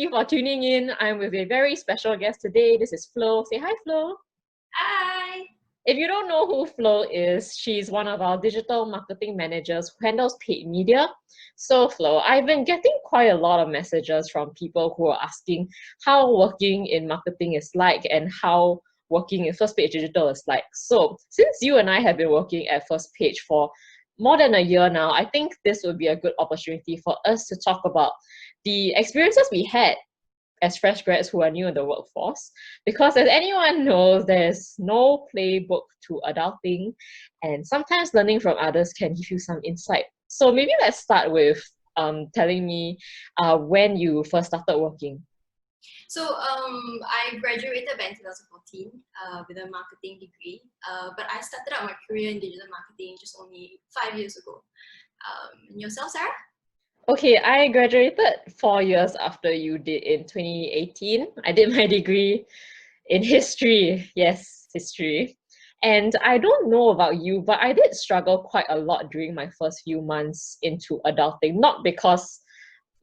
you for tuning in. I'm with a very special guest today. This is Flo. Say hi, Flo. Hi! If you don't know who Flo is, she's one of our digital marketing managers who handles paid media. So, Flo, I've been getting quite a lot of messages from people who are asking how working in marketing is like and how working in First Page Digital is like. So, since you and I have been working at First Page for more than a year now, I think this would be a good opportunity for us to talk about the experiences we had as fresh grads who are new in the workforce. Because as anyone knows, there's no playbook to adulting, and sometimes learning from others can give you some insight. So maybe let's start with telling me when you first started working. So I graduated back in 2014 with a marketing degree, but I started out my career in digital marketing just only 5 years ago. And yourself, Sarah? Okay, I graduated 4 years after you did in 2018. I did my degree in history. Yes, history. And I don't know about you, but I did struggle quite a lot during my first few months into adulting, not because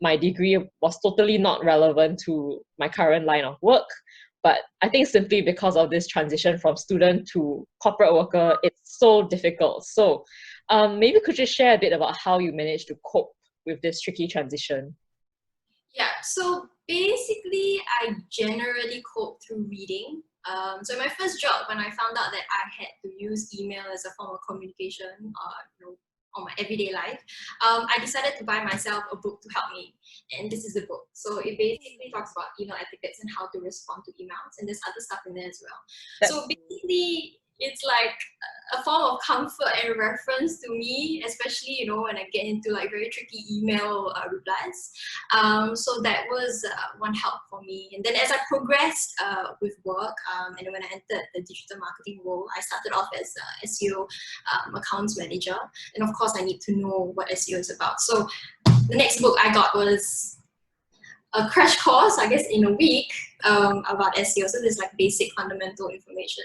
my degree was totally not relevant to my current line of work, but I think simply because of this transition from student to corporate worker, it's so difficult. So maybe could you share a bit about how you managed to cope with this tricky transition? Yeah, so basically I generally cope through reading. So my first job, when I found out that I had to use email as a form of communication, on my everyday life, I decided to buy myself a book to help me. And this is the book. So it basically talks about email etiquettes and how to respond to emails. And there's other stuff in there as well. So basically, it's like a form of comfort and reference to me, especially, when I get into like very tricky email replies. So that was one help for me. And then as I progressed with work, and then when I entered the digital marketing role, I started off as SEO accounts manager. And of course, I need to know what SEO is about. So the next book I got was a crash course, I guess, in a week about SEO. So there's like basic fundamental information.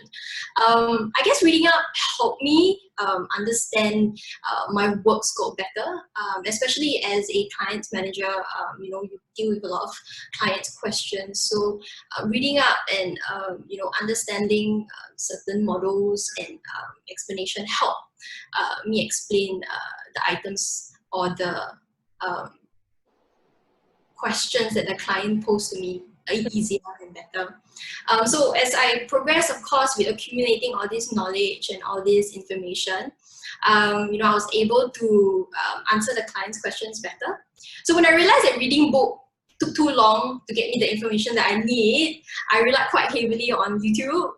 I guess reading up helped me understand my work scope better, especially as a client manager. You deal with a lot of client questions. So reading up and understanding certain models and explanation help me explain the items or the questions that the client posed to me easier and better. So as I progress, of course, with accumulating all this knowledge and all this information, I was able to answer the client's questions better. So when I realized that reading book took too long to get me the information that I need, I relied quite heavily on YouTube.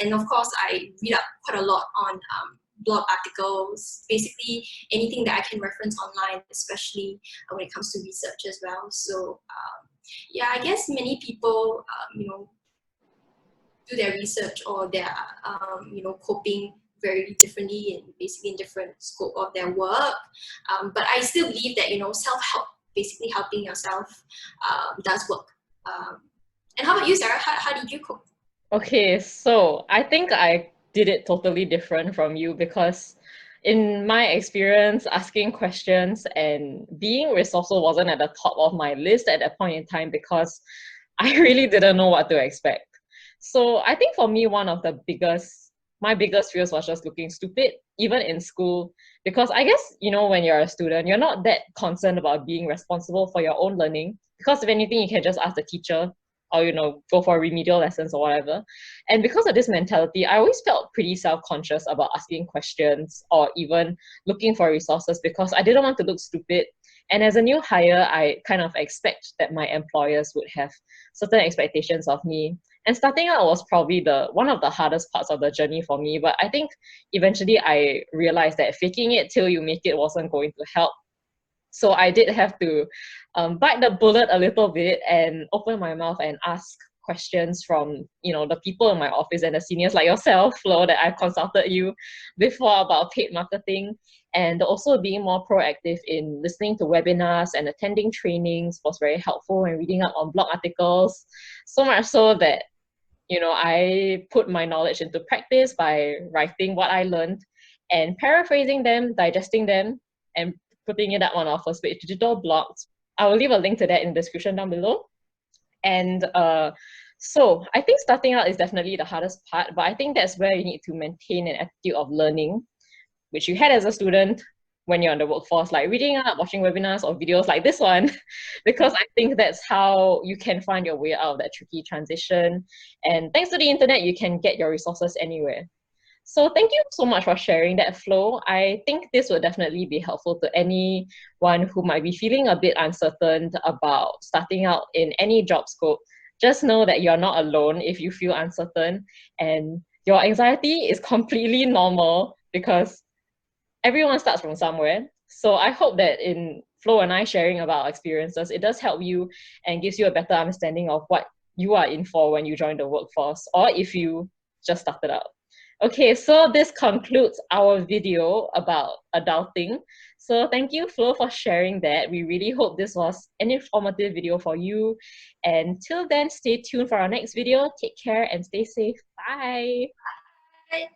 And of course, I read up quite a lot on blog articles, basically anything that I can reference online, especially when it comes to research as well. So yeah, I guess many people, do their research or their, coping very differently and basically in different scope of their work. But I still believe that, self-help, basically helping yourself does work. And how about you, Sarah? How did you cope? Okay, so I think I did it totally different from you because in my experience, asking questions and being resourceful wasn't at the top of my list at that point in time because I really didn't know what to expect. So I think for me, my biggest fears was just looking stupid, even in school, because I guess, when you're a student, you're not that concerned about being responsible for your own learning, because if anything, you can just ask the teacher or, go for remedial lessons or whatever. And because of this mentality, I always felt pretty self-conscious about asking questions or even looking for resources because I didn't want to look stupid. And as a new hire, I kind of expect that my employers would have certain expectations of me. And starting out was probably one of the hardest parts of the journey for me. But I think eventually I realized that faking it till you make it wasn't going to help. So I did have to bite the bullet a little bit and open my mouth and ask questions from the people in my office and the seniors like yourself, Flo, that I've consulted you before about paid marketing, and also being more proactive in listening to webinars and attending trainings was very helpful, and reading up on blog articles, so much so that I put my knowledge into practice by writing what I learned and paraphrasing them, digesting them, and putting it up on our First Page Digital blogs. I will leave a link to that in the description down below. And so I think starting out is definitely the hardest part, but I think that's where you need to maintain an attitude of learning, which you had as a student when you're in the workforce, like reading up, watching webinars or videos like this one, because I think that's how you can find your way out of that tricky transition. And thanks to the internet, you can get your resources anywhere. So thank you so much for sharing that, Flo. I think this will definitely be helpful to anyone who might be feeling a bit uncertain about starting out in any job scope. Just know that you're not alone if you feel uncertain, and your anxiety is completely normal because everyone starts from somewhere. So I hope that in Flo and I sharing about our experiences, it does help you and gives you a better understanding of what you are in for when you join the workforce, or if you just started out. Okay, so this concludes our video about adulting. So thank you, Flo, for sharing that. We really hope this was an informative video for you. And till then, stay tuned for our next video. Take care and stay safe. Bye. Bye.